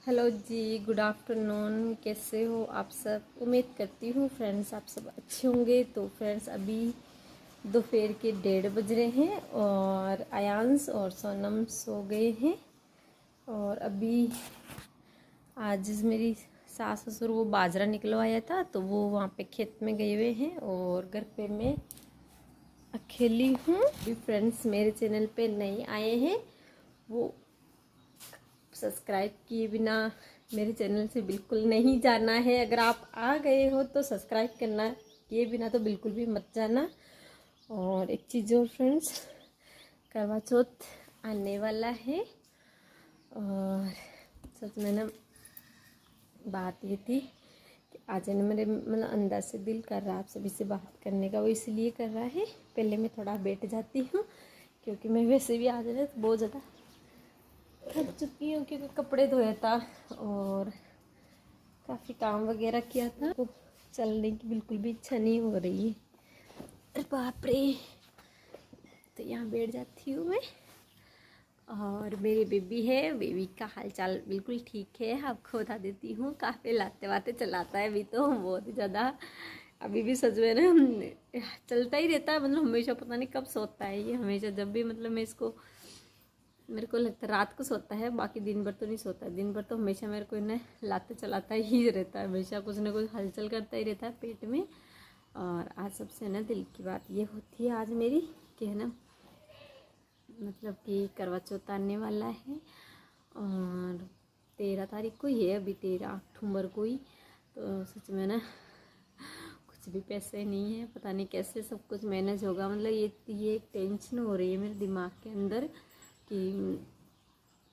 Hello जी, good afternoon. कैसे हो आप सब? उम्मीद करती हूँ फ्रेंड्स आप सब अच्छे होंगे। तो फ्रेंड्स अभी दोपहर के 1:30 बज रहे हैं और अयांश और सोनम सो गए हैं। और अभी आज मेरी सास ससुर वो बाजरा निकलवाया था तो वो वहाँ पे खेत में गए हुए हैं और घर पे मैं अकेली हूँ। भी फ्रेंड्स मेरे चैनल पे नए आए हैं वो सब्सक्राइब किए बिना मेरे चैनल से बिल्कुल नहीं जाना है। अगर आप आ गए हो तो सब्सक्राइब करना किए बिना तो बिल्कुल भी मत जाना। और एक चीज़ और फ्रेंड्स, करवा चौथ आने वाला है और सच में ना बात ये थी कि आज ना मेरे मतलब अंदर से दिल कर रहा है आप सभी से बात करने का। वो इसलिए कर रहा है, पहले मैं थोड़ा बैठ जाती हूँ क्योंकि मैं वैसे भी आज ना बहुत ज़्यादा थक चुकी हूँ क्योंकि कपड़े धोया था और काफ़ी काम वगैरह किया था। तो चलने की बिल्कुल भी इच्छा नहीं हो रही है। अरे बाप रे। तो यहाँ बैठ जाती हूँ मैं। और मेरी बेबी है, बेबी का हालचाल बिल्कुल ठीक है। आपको बता देती हूँ, काफ़ी लाते वाते चलाता है अभी तो बहुत ही ज़्यादा। अभी भी सच में ना चलता ही रहता है, मतलब हमेशा पता नहीं कब सोता है ये। हमेशा जब भी मतलब मैं इसको, मेरे को लगता है रात को सोता है, बाकी दिन भर तो नहीं सोता। दिन भर तो हमेशा मेरे को इन्हें लाते चलाता ही रहता है, हमेशा कुछ ना कुछ हलचल करता ही रहता है पेट में। और आज सबसे ना दिल की बात ये होती है आज मेरी कि है ना, मतलब कि करवा चौथ आने वाला है और 13 तारीख को ही है, अभी 13 अक्टूबर को ही। तो सच में ना कुछ भी पैसे नहीं है, पता नहीं कैसे सब कुछ मैनेज होगा। मतलब ये एक टेंशन हो रही है मेरे दिमाग के अंदर कि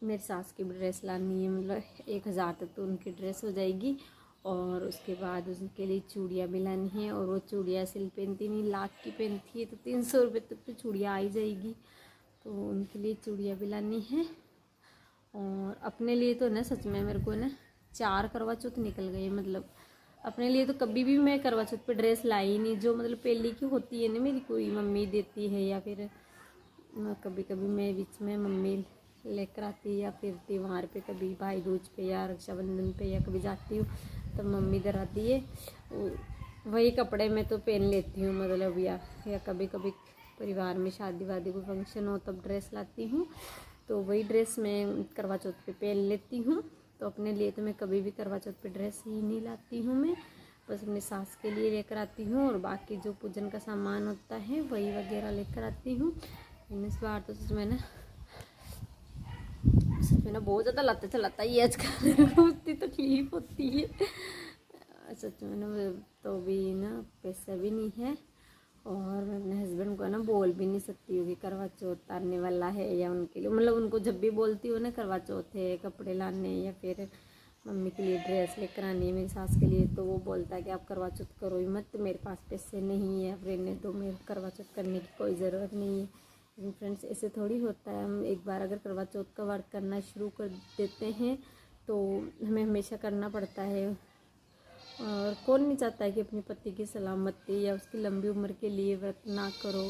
मेरी सास की भी ड्रेस लानी है। मतलब 1,000 तक तो उनकी ड्रेस हो जाएगी और उसके बाद उसके लिए चूड़ियाँ भी लानी है। और वो चूड़ियाँ सिल पहनती नहीं, लाख की पहनती है, तो 300 रुपये तक तो चूड़ियाँ आ ही जाएगी। तो उनके लिए चूड़ियाँ भी लानी है। और अपने लिए तो ना सच में मेरे को ना 4 करवा चौथ निकल गए। मतलब अपने लिए तो कभी भी मैं करवा चौथ पे ड्रेस लाई नहीं। जो मतलब पहले की होती है ना मेरी, कोई मम्मी देती है या फिर कभी कभी मैं बीच में मम्मी लेकर आती है या फिर त्योहार पे, कभी भाई दूज पे या रक्षाबंधन पे या कभी जाती हूँ तब मम्मी इधर आती है, वही कपड़े मैं तो पहन लेती हूँ। मतलब या कभी कभी परिवार में शादी वादी कोई फंक्शन हो तब ड्रेस लाती हूँ, तो वही ड्रेस मैं करवा चौथ पे पहन लेती हूँ। तो अपने लिए तो मैं कभी भी करवा चौथ पे ड्रेस ही नहीं लाती हूँ। मैं बस अपनी सास के लिए लेकर आती हूँ और बाकी जो पूजन का सामान होता है वही वगैरह लेकर आती हूँ। इस बार तो सच में ना बहुत ज़्यादा लाते चलाता ही आजकल उतनी तकलीफ होती है सच में ना। तो भी ना पैसा भी नहीं है और मैं अपने हस्बैंड को ना बोल भी नहीं सकती हूँ कि करवा चौथ आने वाला है या उनके लिए। मतलब उनको जब भी बोलती हूँ ना करवा चौथ है, कपड़े लाने या फिर मम्मी के लिए ड्रेस लेकर आनी है मेरी सास के लिए, तो वो बोलता है कि आप करवा चौथ करो ही मत, मेरे पास पैसे नहीं है, अब रहने दो, मेरे करवा चौथ करने की कोई ज़रूरत नहीं है। लेकिन फ्रेंड्स ऐसे थोड़ी होता है। हम एक बार अगर करवा चौथ का व्रत करना शुरू कर देते हैं तो हमें हमेशा करना पड़ता है। और कौन नहीं चाहता है कि अपने पति की सलामती या उसकी लंबी उम्र के लिए व्रत ना करो।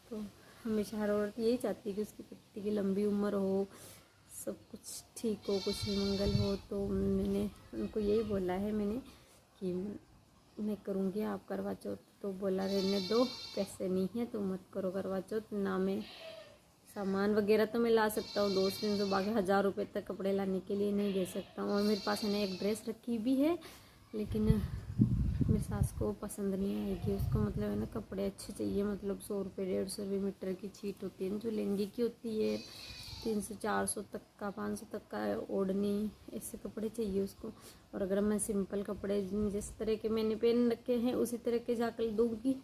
तो हमेशा हर औरत यही चाहती है कि उसके पति की लंबी उम्र हो, सब कुछ ठीक हो, कुछ भी मंगल हो। तो मैंने उनको यही बोला है मैंने कि मैं करूँगी आप करवा चौथ। तो बोला रहने दो, पैसे नहीं है तो मत करो करवा चौथ ना। मैं सामान वगैरह तो मैं ला सकता हूँ 200-300, बाकी 1,000 रुपये तक कपड़े लाने के लिए नहीं दे सकता हूँ। और मेरे पास है ना एक ड्रेस रखी भी है, लेकिन मेरी सास को पसंद नहीं आएगी। उसको मतलब है ना कपड़े अच्छे चाहिए। मतलब 100 रुपये 150 रुपये मीटर की छीट होती है ना जो लहंगे की होती है, 300-400 तक का, 500 तक का ओढ़नी, ऐसे कपड़े चाहिए उसको। और अगर मैं सिंपल कपड़े जिस तरह के मैंने पहन रखे हैं उसी तरह के जाकर दूँगी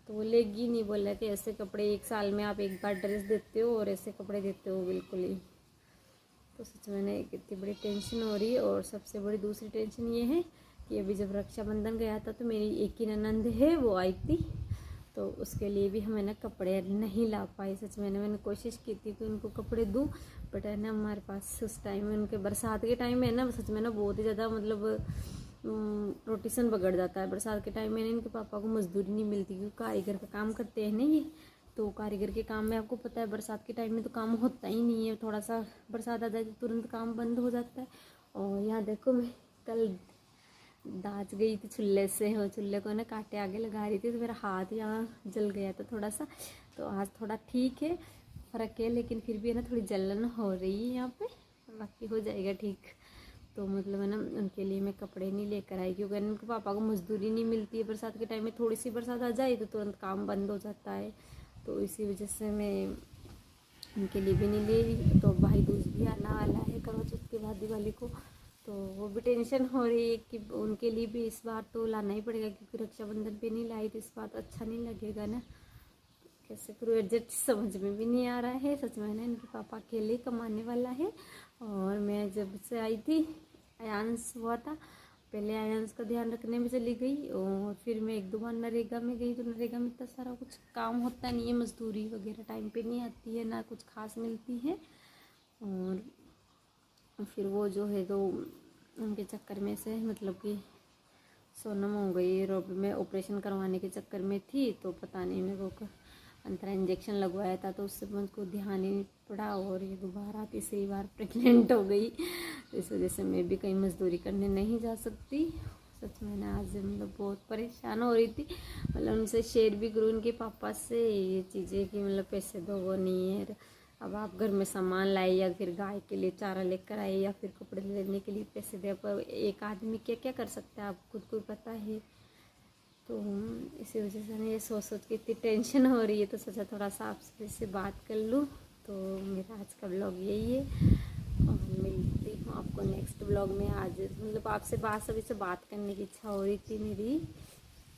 तो वो लेगी नहीं। बोला कि ऐसे कपड़े 1 साल में आप एक बार ड्रेस देते हो और ऐसे कपड़े देते हो बिल्कुल ही। तो सच में ना कितनी बड़ी टेंशन हो रही है। और सबसे बड़ी दूसरी टेंशन ये है कि अभी जब रक्षाबंधन गया था तो मेरी एक ही ननंद है वो आई थी, तो उसके लिए भी हमें ना कपड़े नहीं ला पाई। सच में मैंने कोशिश की थी कि उनको कपड़े दूँ, बट है ना हमारे पास उस टाइम में, उनके बरसात के टाइम में है ना सच में ना बहुत ही ज़्यादा मतलब रोटेशन बिगड़ जाता है। बरसात के टाइम में इनके पापा को मजदूरी नहीं मिलती क्योंकि कारीगर का काम करते हैं ना ये। तो कारीगर के काम में आपको पता है बरसात के टाइम में तो काम होता ही नहीं है। थोड़ा सा बरसात आ जाए तो तुरंत काम बंद हो जाता है। और यहाँ देखो मैं कल दाज गई थी चूल्हे से, और चूल्हे को ना कांटे आगे लगा रही थी तो मेरा हाथ यहाँ जल गया था थोड़ा सा। तो आज थोड़ा ठीक है, फ़र्क है, लेकिन फिर भी है ना थोड़ी जलन हो रही है यहाँ पे, बाकी हो जाएगा ठीक। तो मतलब है ना उनके लिए मैं कपड़े नहीं लेकर आई, क्योंकि उनके पापा को मजदूरी नहीं मिलती है बरसात के टाइम में, थोड़ी सी बरसात आ जाए तो तुरंत काम बंद हो जाता है। तो इसी वजह से मैं उनके लिए भी नहीं ले रही। तो भाई दूज भी आना वाला है करवा चौथ के बाद दिवाली को, तो वो भी टेंशन हो रही है कि उनके लिए भी इस बार तो लाना ही पड़ेगा, क्योंकि रक्षाबंधन पे नहीं लाई तो इस बार तो अच्छा नहीं लगेगा ना। कैसे करूँ एडजस्ट, समझ में भी नहीं आ रहा है। सच में ना इनके पापा अकेले कमाने वाला है। और मैं जब से आई थी आयांश हुआ था, पहले आयांश का ध्यान रखने में चली गई, और फिर मैं 1-2 बार नरेगा में गई। तो नरेगा में इतना सारा कुछ काम होता नहीं है, मजदूरी वगैरह टाइम पे नहीं आती है, ना कुछ खास मिलती है। और फिर वो जो है तो उनके चक्कर में से मतलब कि सोनम हो गई, रोब में ऑपरेशन करवाने के चक्कर में थी। तो पता नहीं मेरे को अंतरा इंजेक्शन लगवाया था, तो उससे मुझको ध्यान ही नहीं पड़ा। और ये दोबारा तीसरी बार प्रेग्नेंट हो गई, तो इस वजह से मैं भी कहीं मजदूरी करने नहीं जा सकती। सच में ना आज मतलब बहुत परेशान हो रही थी। मतलब उनसे शेयर भी करूँ उनके पापा से ये चीज़ें कि मतलब पैसे दो वो नहीं है, अब आप घर में सामान लाए या फिर गाय के लिए चारा लेकर आए या फिर कपड़े लेने के लिए पैसे दे, पर एक आदमी क्या क्या कर सकता है आप खुद को पता है। तो इसी वजह से ना ये सोच सोच के इतनी टेंशन हो रही है, तो सोचा थोड़ा सा आपसे इससे बात कर लूँ। तो मेरा आज का ब्लॉग यही है, और मिलती हूँ आपको नेक्स्ट ब्लॉग में। आज मतलब आपसे सभी से बात करने की इच्छा हो रही थी मेरी,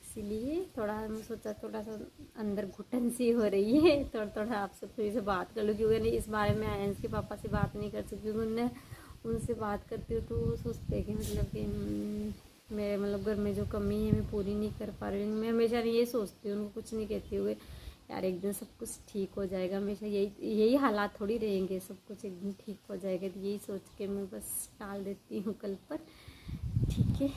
इसीलिए थोड़ा मैं सोचा थोड़ा सा अंदर घुटन सी हो रही है, थोड़ा थोड़ा आपसे फिर से बात कर लूँ, क्योंकि इस बारे में आयंस के पापा से बात नहीं कर सकती, क्योंकि उन्हें उनसे बात करती हूँ तो वो सोचते हैं कि मतलब कि मेरे मतलब घर में जो कमी है मैं पूरी नहीं कर पा रही हूँ। मैं हमेशा ये सोचती हूँ, उनको कुछ नहीं कहती हुए यार एक दिन सब कुछ ठीक हो जाएगा, हमेशा यही हालात थोड़ी रहेंगे, सब कुछ एक दिन ठीक हो जाएगा। तो यही सोच के मैं बस टाल देती हूँ कल पर। ठीक है।